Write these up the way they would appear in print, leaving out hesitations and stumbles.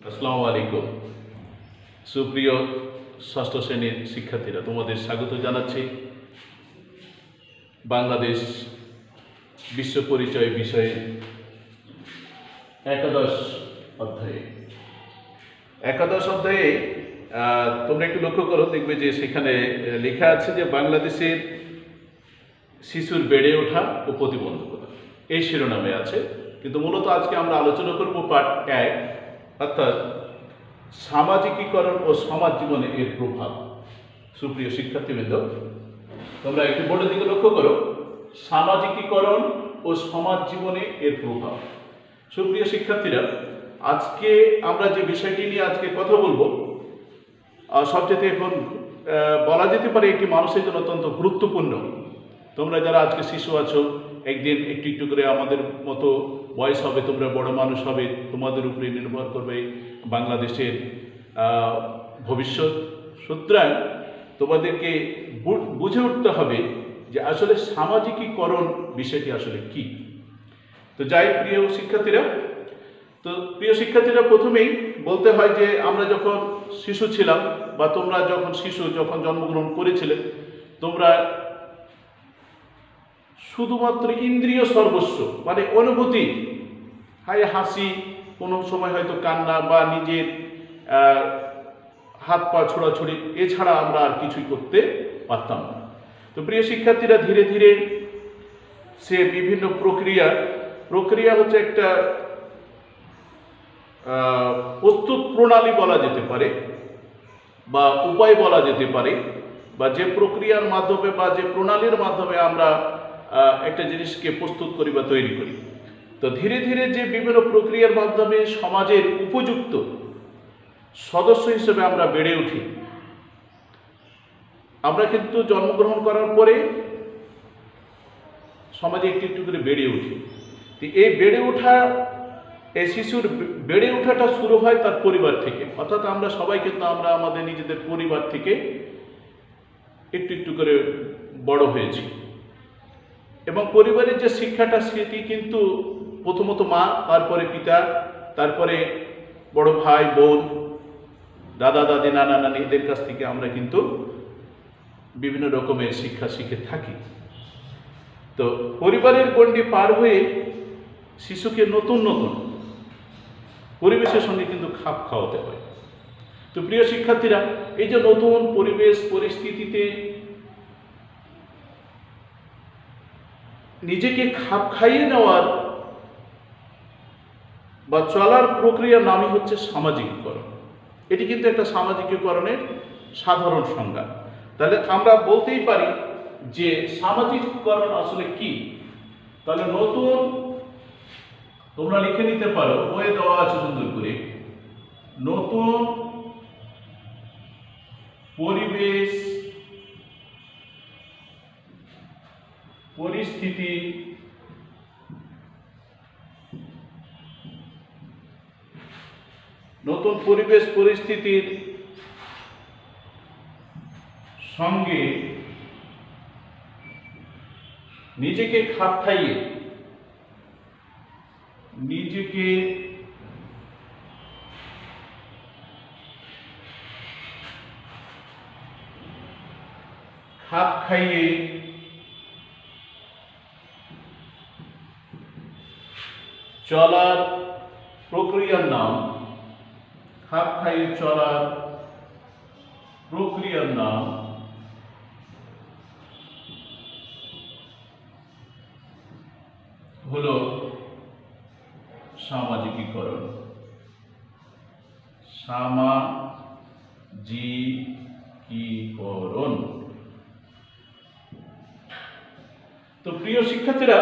আসসালামু আলাইকুম। সুপ্রিয় ষষ্ঠ শ্রেণীর শিক্ষার্থীরা, তোমাদের স্বাগত জানাচ্ছি বাংলাদেশ বিশ্ব পরিচয় বিষয়ে একাদশ অধ্যায়ে তোমরা একটু লক্ষ্য করো, দেখবে যে সেখানে লেখা আছে যে বাংলাদেশের শিশুর বেড়ে ওঠা ও প্রতিবন্ধকতা, এই শিরোনামে আছে। কিন্তু মূলত আজকে আমরা আলোচনা করব পার্ট 1, অর্থাৎ সামাজিকীকরণ ও সমাজ জীবনে এর প্রভাব। সুপ্রিয় শিক্ষার্থীবৃন্দ, তোমরা একটু বোর্ডের দিকে লক্ষ্য করো, সামাজিকীকরণ ও সমাজ জীবনে এর প্রভাব। সুপ্রিয় শিক্ষার্থীরা, আজকে আমরা যে বিষয়টি নিয়ে আজকে কথা বলবো, সবচেয়ে এখন বলা যেতে পারে একটি মানুষের জন্য অত্যন্ত গুরুত্বপূর্ণ। তোমরা যারা আজকে শিশু আছো, একদিন একটু একটু করে আমাদের মতো বয়স হবে, তোমরা বড় মানুষ হবে, তোমাদের উপরে নির্ভর করবে বাংলাদেশের ভবিষ্যৎ। সুতরাং তোমাদেরকে বুঝে উঠতে হবে যে আসলে সামাজিকীকরণ বিষয়টি আসলে কি। তো যাই প্রিয় শিক্ষার্থীরা, প্রথমেই বলতে হয় যে আমরা যখন শিশু ছিলাম বা তোমরা যখন জন্মগ্রহণ করেছিলে, তোমরা শুধুমাত্র ইন্দ্রিয় সর্বস্ব, মানে অনুভূতি, হাসি, কোনো সময় হয়তো কান্না বা নিজের হাত পা ছোড়াছুড়ি, এছাড়া আমরা আর কিছুই করতে পারতাম না। তো প্রিয় শিক্ষার্থীরা, ধীরে ধীরে সে বিভিন্ন প্রক্রিয়া হচ্ছে একটা প্রস্তুত প্রণালী বলা যেতে পারে বা উপায় বলা যেতে পারে, বা যে প্রক্রিয়ার মাধ্যমে বা যে প্রণালীর মাধ্যমে আমরা একটা জিনিসকে প্রস্তুত করি বা তৈরি করি। তো ধীরে ধীরে যে বিভিন্ন প্রক্রিয়ার মাধ্যমে সমাজের উপযুক্ত সদস্য হিসেবে আমরা বেড়ে উঠি। আমরা কিন্তু জন্মগ্রহণ করার পরে সমাজে একটু একটু করে বেড়ে উঠি। এই শিশুর বেড়ে ওঠাটা শুরু হয় তার পরিবার থেকে, অর্থাৎ আমরা সবাই কিন্তু আমরা আমাদের নিজেদের পরিবার থেকে একটু একটু করে বড় হয়েছি। এবং পরিবারের যে শিক্ষাটা, সেটি কিন্তু প্রথমত মা, তারপরে পিতা, তারপরে বড় ভাই বোন, দাদা দাদি, নানা নানি, এদের কাছ থেকে আমরা কিন্তু বিভিন্ন রকমের শিক্ষা শিখে থাকি। তো পরিবারের গণ্ডি পার হয়ে শিশুকে নতুন নতুন পরিবেশের সঙ্গে কিন্তু খাপ খাওয়াতে হয়। তো প্রিয় শিক্ষার্থীরা, এই যে নতুন পরিবেশ পরিস্থিতিতে নিজেকে খাপ খাইয়ে নেওয়ার বা চলার প্রক্রিয়ার নামই হচ্ছে সামাজিকীকরণ। এটি কিন্তু একটা সামাজিকীকরণের সাধারণ সংজ্ঞা। তাহলে আমরা বলতেই পারি যে সামাজিকীকরণ আসলে কি। তাহলে নতুন, তোমরা লিখে নিতে পারো, বইয়ে দেওয়া আছে সুন্দর করে, নতুন পরিবেশ পরিস্থিতি নতুন পরিবেশ পরিস্থিতির সঙ্গে নিজেকে খাপ খাইয়ে চলার প্রক্রিয়ার নাম হলো সামাজিকীকরণ। তো প্রিয় শিক্ষার্থীরা,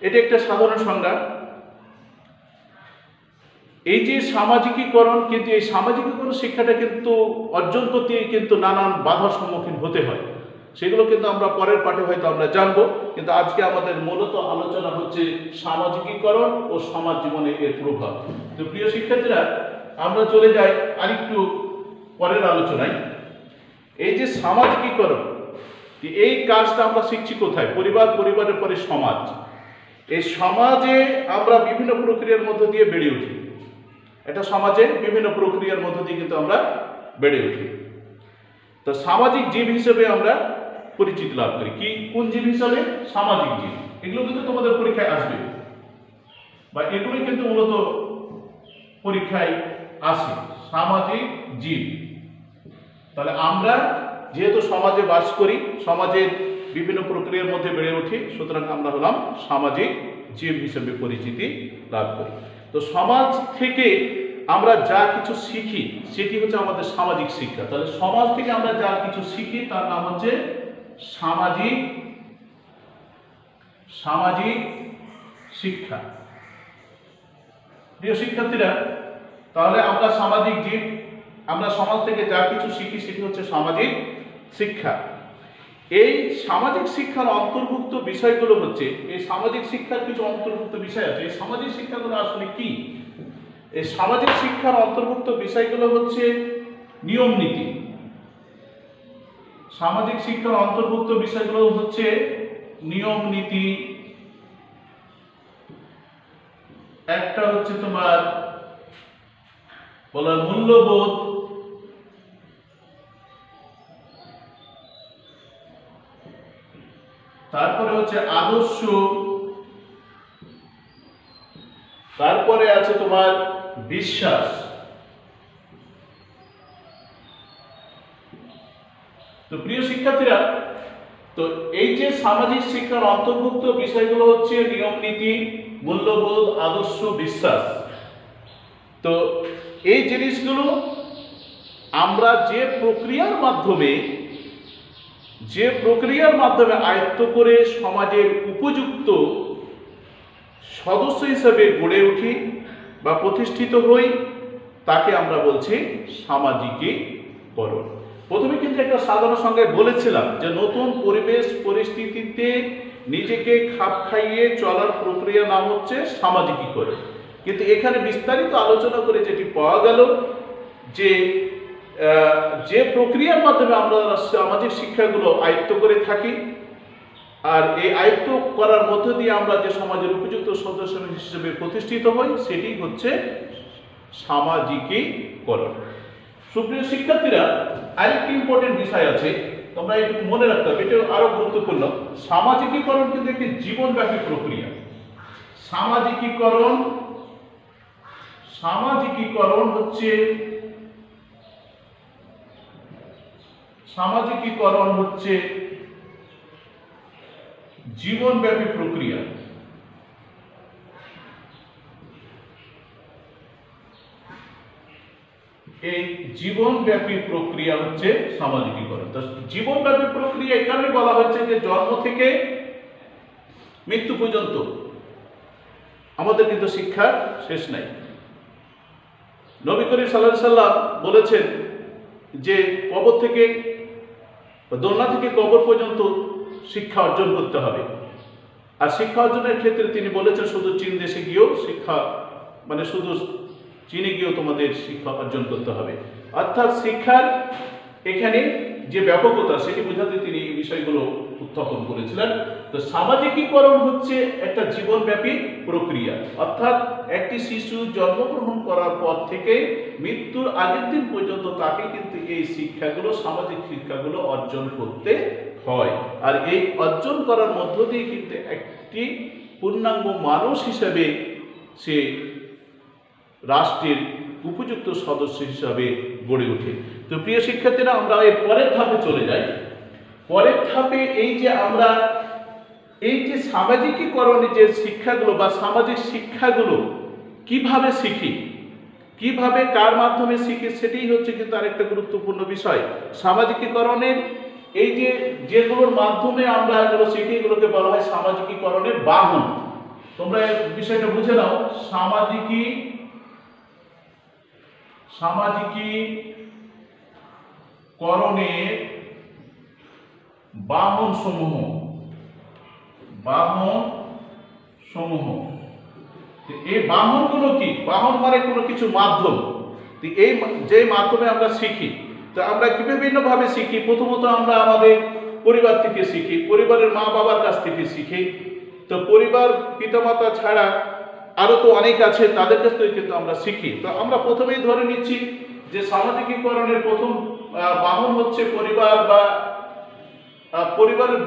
এটা একটা সাধারণ সংজ্ঞা। এই যে সামাজিকীকরণ, কিন্তু এই সামাজিকীকরণ শিক্ষাটা কিন্তু অর্জন করতে কিন্তু নানান বাধার সম্মুখীন হতে হয়। সেগুলো কিন্তু আমরা পরের পাঠে হয়তো আমরা জানবো, কিন্তু আজকে আমাদের মূলত আলোচনা হচ্ছে সামাজিকীকরণ ও সমাজ জীবনে এর প্রভাব। তো প্রিয় শিক্ষার্থীরা, আমরা চলে যাই আরেকটু পরের আলোচনায়। এই যে সামাজিকীকরণ, এই কাজটা আমরা শিখছি কোথায়? পরিবারের পরে সমাজ। এই সমাজে আমরা বিভিন্ন প্রক্রিয়ার মধ্য দিয়ে বেড়ে উঠি। একটা সমাজে বিভিন্ন প্রক্রিয়ার মধ্য দিয়ে কিন্তু আমরা বেড়ে উঠি। তো সামাজিক জীব হিসেবে আমরা পরিচিতি লাভ করি। কি কোন জীব হিসাবে? সামাজিক জীব। এগুলো কিন্তু তোমাদের পরীক্ষায় আসবে, বা এগুলোই কিন্তু মূলত পরীক্ষায় আসে, সামাজিক জীব। তাহলে আমরা যেহেতু সমাজে বাস করি, সমাজের বিভিন্ন প্রক্রিয়ার মধ্যে বেড়ে উঠি, সুতরাং আমরা হলাম সামাজিক জীব হিসেবে পরিচিতি লাভ করি। তো সমাজ থেকে আমরা যা কিছু শিখি সেটি হচ্ছে আমাদের সামাজিক শিক্ষা। তাহলে সমাজ থেকে আমরা যা কিছু শিখি তার নাম হচ্ছে সামাজিক শিক্ষা। প্রিয় শিক্ষার্থীরা, তাহলে আমরা সামাজিক জীব, আমরা সমাজ থেকে যা কিছু শিখি সেটি হচ্ছে সামাজিক শিক্ষা। এই সামাজিক শিক্ষার অন্তর্ভুক্ত বিষয়গুলো হচ্ছে, এই সামাজিক শিক্ষার কিছু অন্তর্ভুক্ত বিষয় আছে। এই সামাজিক শিক্ষাগুলো আসলে কি? এই সামাজিক শিক্ষার অন্তর্ভুক্ত বিষয়গুলো হচ্ছে নিয়ম নীতি। সামাজিক শিক্ষার অন্তর্ভুক্ত বিষয়গুলো হচ্ছে নিয়ম নীতি, একটা হচ্ছে তোমার বলা মূল্যবোধ, তারপরে হচ্ছে আদর্শ, তারপরে আছে তোমার বিশ্বাস। তো প্রিয় শিক্ষার্থীরা, তো এই যে সামাজিক শিক্ষার অন্তর্ভুক্ত বিষয়গুলো হচ্ছে নিয়ম নীতি, মূল্যবোধ, আদর্শ, বিশ্বাস। তো এই জিনিসগুলো আমরা যে প্রক্রিয়ার মাধ্যমে আয়ত্ত করে সমাজের উপযুক্ত সদস্য হিসেবে গড়ে উঠি বা প্রতিষ্ঠিত হই, তাকে আমরা বলছি সামাজিকীকরণ। প্রথমে কিন্তু একটা সাধারণ সংজ্ঞায় বলেছিলাম যে নতুন পরিবেশ পরিস্থিতিতে নিজেকে খাপ খাইয়ে চলার প্রক্রিয়া নাম হচ্ছে সামাজিকীকরণ। কিন্তু এখানে বিস্তারিত আলোচনা করে যেটি পাওয়া গেল যে প্রক্রিয়ার মাধ্যমে আমরা সামাজিক শিক্ষাগুলো আয়ত্ত করে থাকি, আর এই আয়ত্ত করার মধ্য দিয়ে আমরা যে সমাজের উপযুক্ত সদস্য হিসেবে প্রতিষ্ঠিত হই, সেটি হচ্ছে সামাজিকীকরণ। সুপ্রিয় শিক্ষার্থীরা, আরেকটি ইম্পর্টেন্ট বিষয় আছে, তোমরা একটু মনে রাখতে হবে, এটা আরো গুরুত্বপূর্ণ। সামাজিকীকরণ কিন্তু একটি জীবনব্যাপী প্রক্রিয়া। সামাজিকীকরণ হচ্ছে জীবনব্যাপী প্রক্রিয়া। এই জীবনব্যাপী প্রক্রিয়া হচ্ছে সামাজিকীকরণ। তো জীবনব্যাপী প্রক্রিয়া এখানে বলা হয়েছে যে জন্ম থেকে মৃত্যু পর্যন্ত আমাদের কিন্তু শিক্ষার শেষ নাই। নবী করিম সাল্লাল্লাহু আলাইহি সাল্লাম বলেছেন যে কবর থেকে, দোলনা থেকে কবর পর্যন্ত শিক্ষা অর্জন করতে হবে। আর শিক্ষা অর্জনের ক্ষেত্রে তিনি বলেছেন শুধু চীন দেশে গিয়েও শিক্ষা, মানে শুধু চীনে গিয়েও তোমাদের শিক্ষা অর্জন করতে হবে। অর্থাৎ শিক্ষার এখানে যে ব্যাপকতা সেটি বোঝাতে তিনি এই বিষয়গুলো উত্থাপন করেছিলেন। তো সামাজিকীকরণ হচ্ছে একটা জীবনব্যাপী প্রক্রিয়া, অর্থাৎ একটি শিশু জন্মগ্রহণ করার পর থেকে মৃত্যুর আগের দিন পর্যন্ত তাকে কিন্তু এই শিক্ষাগুলো, সামাজিক শিক্ষাগুলো অর্জন করতে হয়। আর এই অর্জন করার মধ্য দিয়ে কিন্তু একটি পূর্ণাঙ্গ মানুষ হিসেবে সে রাষ্ট্রের উপযুক্ত সদস্য হিসাবে গড়ে ওঠে। তো প্রিয় শিক্ষার্থীরা, আমরা এর পরের ধাপে চলে যাই। পরের ধাপে আমরা এই যে সামাজিকীকরণের যে শিক্ষাগুলো বা সামাজিক শিক্ষাগুলো কিভাবে শিখি, কিভাবে কার মাধ্যমে শিখি, সেটাই হচ্ছে কিন্তু আরেকটা গুরুত্বপূর্ণ বিষয়। সামাজিকীকরণের এই যেগুলোর মাধ্যমে আমরা এগুলো শিখি, এগুলোকে বলা হয় সামাজিকীকরণের বাহন। তোমরা বিষয়টা বুঝে নাও। সামাজিকীকরণের বাহন সমূহ। এই বাহনগুলো কি? বাহন মানে কোনো কিছু মাধ্যম। এই যে মাধ্যমে আমরা শিখি, তো আমরা কি বিভিন্ন ভাবে শিখি। প্রথমত আমরা আমাদের পরিবার থেকে শিখি, পরিবারের মা বাবার কাছ থেকে শিখি। তো পরিবার পিতামাতা ছাড়া আরো তো অনেক আছে, তাদের কাছ থেকে কিন্তু আমরা শিখি। তো আমরা প্রথমেই ধরে নিচ্ছি যে সামাজিকীকরণের প্রথম বাহন হচ্ছে পরিবার, বা পরিবারের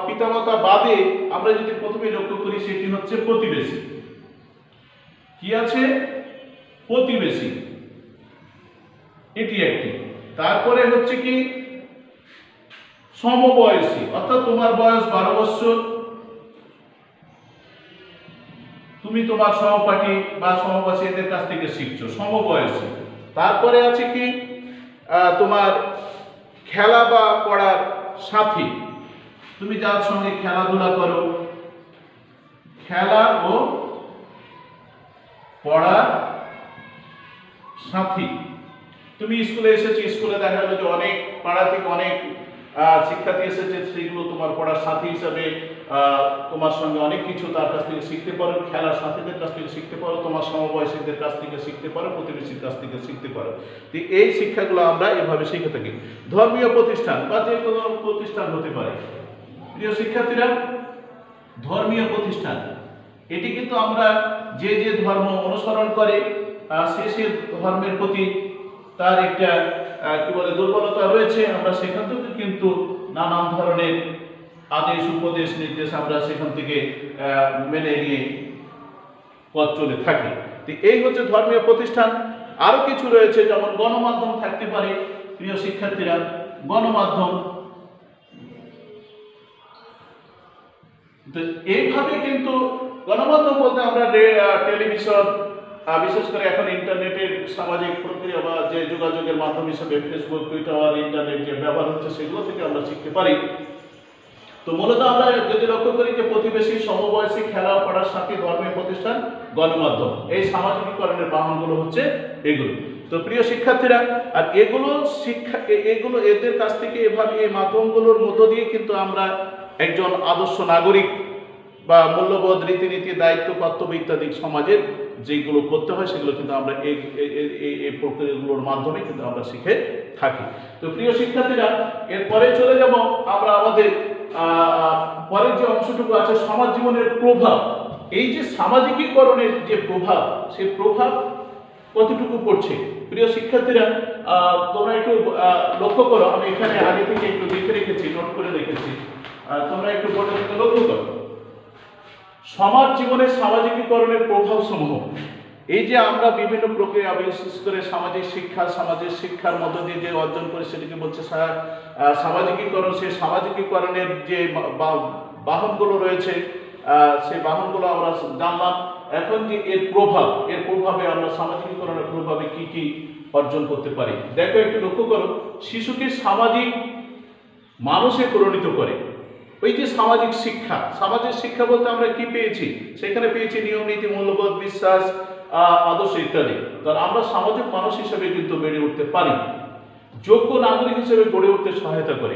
পিতামাতা বাদে আমরা যদি প্রথমে লক্ষ্য করি সেটি হচ্ছে প্রতিবেশী। কি আছে? প্রতিবেশী, এটি একটি। তারপরে হচ্ছে কি সমবয়সী, অর্থাৎ তোমার বয়স 12 বছর, তুমি তোমার সহপাঠী বা সমবয়সী এদের কাছ থেকে শিখছো, সমবয়সী। তারপরে আছে কি তোমার খেলা বা পড়ার সাথী, তুমি যার সঙ্গে খেলাধুলা করো, খেলা ও পড়ার সাথী। তুমি স্কুলে এসেছো, স্কুলে দেখা গেল যে অনেক পাড়া থেকে অনেক শিক্ষার্থী এসেছে, সেগুলো তোমার পড়ার সাথী হিসাবে তোমার সঙ্গে অনেক কিছু তার কাছ থেকে শিখতে পারো, খেলার সাথীদের কাছ থেকে শিখতে পারো, তোমার সমবয়সীদের কাছ থেকে শিখতে পারো, প্রতিবেশীর কাছ থেকে শিখতে পারো। তো এই শিক্ষাগুলো আমরা এভাবে শিখে থাকি। ধর্মীয় প্রতিষ্ঠান বা যে কোনো প্রতিষ্ঠান হতে পারে। প্রিয় শিক্ষার্থীরা, ধর্মীয় প্রতিষ্ঠান, এটি কিন্তু আমরা যে যে ধর্ম অনুসরণ করে সে ধর্মের প্রতি তার একটা কি বলে দুর্বলতা রয়েছে, আমরা সেখান থেকে কিন্তু নানান ধরনের আদেশ, উপদেশ, নির্দেশ আমরা সেখান থেকে মেনে নিয়ে পথ চলে থাকি। তো এই হচ্ছে ধর্মীয় প্রতিষ্ঠান। আরো কিছু রয়েছে, যেমন গণমাধ্যম থাকতে পারে। প্রিয় শিক্ষার্থীরা, গণমাধ্যম, তো এইভাবে কিন্তু গণমাধ্যম বলতে আমরা টেলিভিশন, বিশেষ করে এখন ইন্টারনেটের সামাজিক প্রক্রিয়া বা যে যোগাযোগের মাধ্যম হিসেবে ফেসবুক, টুইটার, ইন্টারনেট যে ব্যবহার হচ্ছে সেগুলো থেকে আমরা শিখতে পারি। তো মূলত আমরা যদি লক্ষ্য করি যে প্রতিবেশী, সমবয়সী, খেলা পড়ার সাথে ধর্মীয় প্রতিষ্ঠান, গণমাধ্যম, এই সামাজিকীকরণের বাহনগুলো হচ্ছে এগুলো। তো প্রিয় শিক্ষার্থীরা, আর এগুলো এদের কাছ থেকে এভাবে এই মাধ্যমগুলোর মধ্য দিয়ে কিন্তু আমরা একজন আদর্শ নাগরিক বা মূল্যবোধ, রীতিনীতি, দায়িত্ব, কর্তব্য ইত্যাদি সমাজের যেগুলো করতে হয় সেগুলো কিন্তু আমরা এই প্রক্রিয়াগুলোর মাধ্যমে কিন্তু আমরা শিখে থাকি। তো প্রিয় শিক্ষার্থীরা, এরপরে চলে যাব আমরা আমাদের পরের যে অংশটুকু আছে, সমাজ জীবনের প্রভাব। এই যে সামাজিকীকরণের যে প্রভাব, সেই প্রভাব কতটুকু পড়ছে। প্রিয় শিক্ষার্থীরা, তোমরা একটু লক্ষ্য করো, আমি এখানে আগে থেকে একটু লিখে রেখেছি, নোট করে রেখেছি, তোমরা একটু বোর্ডের দিকে লক্ষ্য করো। সমাজ জীবনের সামাজিকীকরণের প্রভাব সমূহ। এই যে আমরা বিভিন্ন প্রক্রিয়া, বিশেষ করে সামাজিক শিক্ষা, সামাজিক শিক্ষার মধ্য দিয়ে যে অর্জন করি সেটিকে বলছে সামাজিকীকরণ। সেই সামাজিকীকরণের যে বাহনগুলো রয়েছে, সেই বাহনগুলো আমরা জানলাম। এখন যে এর প্রভাবে আমরা সামাজিকীকরণের প্রভাবে কি কি অর্জন করতে পারি, দেখো একটু লক্ষ্য করো। শিশুকে সামাজিক মানুষে পরিণত করে। ওই যে সামাজিক শিক্ষা বলতে আমরা কি পেয়েছি? সেখানে পেয়েছি নিয়ম, নীতি, মূল্যবোধ, বিশ্বাস, আদর্শ ইত্যাদি। তাহলে আমরা সামাজিক মানুষ হিসেবে কিন্তু বেড়ে উঠতে পারি, যোগ্য নাগরিক হিসেবে গড়ে উঠতে সহায়তা করে।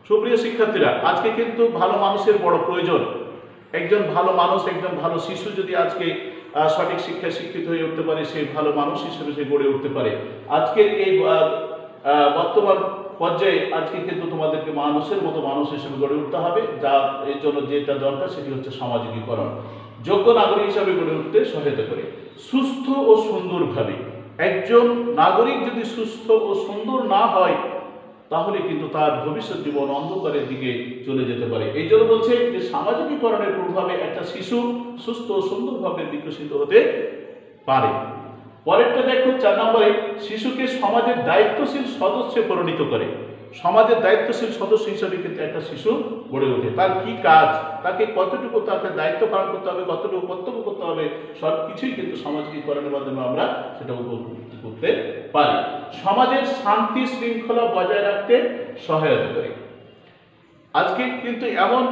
সুপ্রিয় শিক্ষার্থীরা, আজকে কিন্তু ভালো মানুষের বড় প্রয়োজন। একজন ভালো মানুষ, একজন ভালো শিশু যদি আজকে সঠিক শিক্ষায় শিক্ষিত হয়ে উঠতে পারে, সেই ভালো মানুষ হিসেবে সে গড়ে উঠতে পারে। আজকের এই বর্তমান পর্যায়ে আজকে কিন্তু তোমাদেরকে মানুষের মতো মানুষ হিসেবে গড়ে উঠতে হবে। যা এই জন্য যেটা দরকার সেটি হচ্ছে সামাজিকীকরণ। যোগ্য নাগরিক হিসাবে গড়ে উঠতে সহায়তা করে। সুস্থ ও সুন্দরভাবে, একজন নাগরিক যদি সুস্থ ও সুন্দর না হয় তাহলে কিন্তু তার ভবিষ্যৎ জীবন অন্ধকারের দিকে চলে যেতে পারে। এই জন্য বলছে যে সামাজিকীকরণের প্রভাবে একটা শিশু সুস্থ ও সুন্দরভাবে বিকশিত হতে পারে। পরেরটা দেখো, 4 নম্বরে, শিশুকে সমাজের দায়িত্বশীল সদস্যে পরিণত করে। সমাজের দায়িত্বশীল সদস্য হিসেবে কিন্তু একটা শিশু গড়ে ওঠে। তার কি কাজ, তাকে কতটুকু তাকে দায়িত্ব পালন করতে হবে, কতটুকু কর্তব্য করতে হবে, সব কিছুই কিন্তু সামাজিকীকরণের মাধ্যমে আমরা সেটা উপলব্ধি করতে পারি। সমাজের শান্তি শৃঙ্খলা বজায় রাখতে সহায়তা করে। আজকে কিন্তু এমন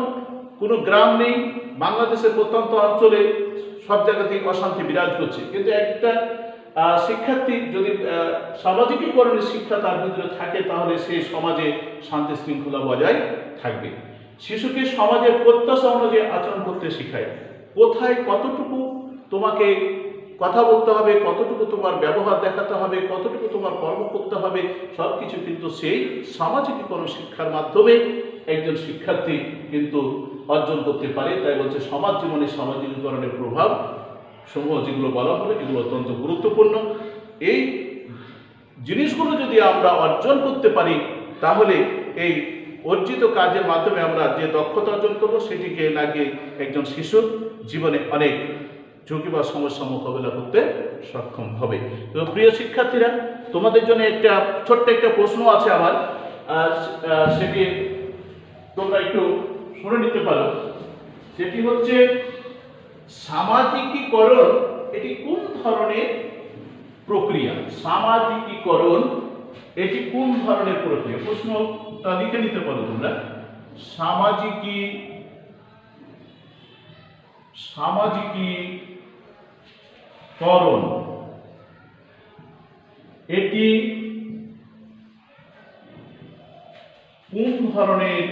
কোনো গ্রাম নেই, বাংলাদেশের প্রত্যন্ত অঞ্চলে সব জায়গাতেই অশান্তি বিরাজ করছে, কিন্তু একটা শিক্ষার্থী যদি সামাজিকীকরণের শিক্ষা তার ভিতরে থাকে তাহলে সেই সমাজে শান্তি শৃঙ্খলা বজায় থাকবে। শিশুকে সমাজের প্রত্যাশা অনুযায়ী আচরণ করতে শেখায়। কোথায় কতটুকু তোমাকে কথা বলতে হবে, কতটুকু তোমার ব্যবহার দেখাতে হবে, কতটুকু তোমার কর্ম করতে হবে, সব কিছু কিন্তু সেই সামাজিকীকরণ শিক্ষার মাধ্যমে একজন শিক্ষার্থী কিন্তু অর্জন করতে পারে। তাই বলছে সমাজ জীবনে সামাজিকীকরণের প্রভাব সমূহ যেগুলো বলা হলো এগুলো অত্যন্ত গুরুত্বপূর্ণ। এই জিনিসগুলো যদি আমরা অর্জন করতে পারি তাহলে এই অর্জিত কাজের মাধ্যমে আমরা যে দক্ষতা অর্জন করব সেটিকে লাগিয়ে একজন শিশুর জীবনে অনেক ঝুঁকি বা সমস্যা মোকাবেলা করতে সক্ষম হবে। তো প্রিয় শিক্ষার্থীরা, তোমাদের জন্য একটা ছোট্ট একটা প্রশ্ন আছে আমার, সেটি তোমরা একটু শুনে নিতে পারো। সেটি হচ্ছে সামাজিকীকরণ এটি কোন ধরনের প্রক্রিয়া? সামাজিকীকরণ এটি কোন ধরনের প্রক্রিয়া? প্রশ্নটা লিখে নিতে পারো তোমরা। সামাজিকীকরণ এটি কোন ধরনের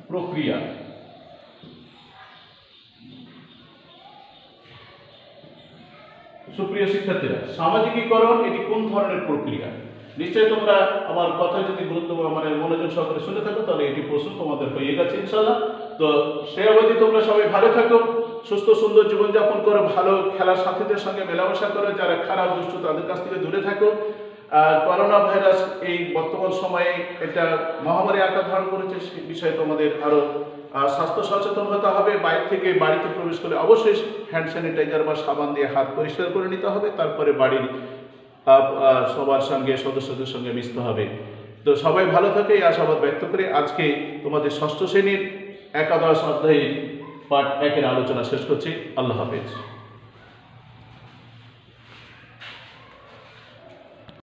প্রক্রিয়া? সুপ্রিয় শিক্ষার্থীরা, সামাজিকীকরণ এটি কোন ধরনের প্রক্রিয়া? নিশ্চয়ই তোমরা আমার কথা যদি গুরুত্ব মানে মনোযোগ সহকারে শুনে থাকো তাহলে এটি প্রশ্ন তোমাদের হয়ে গেছে ইনশাআল্লাহ। তো সে অবধি তোমরা সবাই ভালো থাকো, সুস্থ সুন্দর জীবনযাপন করো, ভালো খেলার সাথীদের সঙ্গে মেলামেশা করো, যারা খারাপ দুষ্ট তাদের কাছ থেকে দূরে থাকো। করোনা ভাইরাস এই বর্তমান সময়ে একটা মহামারী আকার ধারণ করেছে, সে বিষয়ে তোমাদের আরো স্বাস্থ্য সচেতন হতে হবে। বাইরে থেকে বাড়িতে প্রবেশ করে অবশ্যই হ্যান্ড স্যানিটাইজার বা সাবান দিয়ে হাত পরিষ্কার করে নিতে হবে, তারপরে বাড়ির সবার সঙ্গে সদস্যদের সঙ্গে মিশতে হবে। তো সবাই ভালো থাকে এই আশাবাদ ব্যক্ত করে আজকে তোমাদের ষষ্ঠ শ্রেণীর একাদশ অধ্যায়ের পাঠ 1 এর আলোচনা শেষ করছি। আল্লাহ হাফেজ।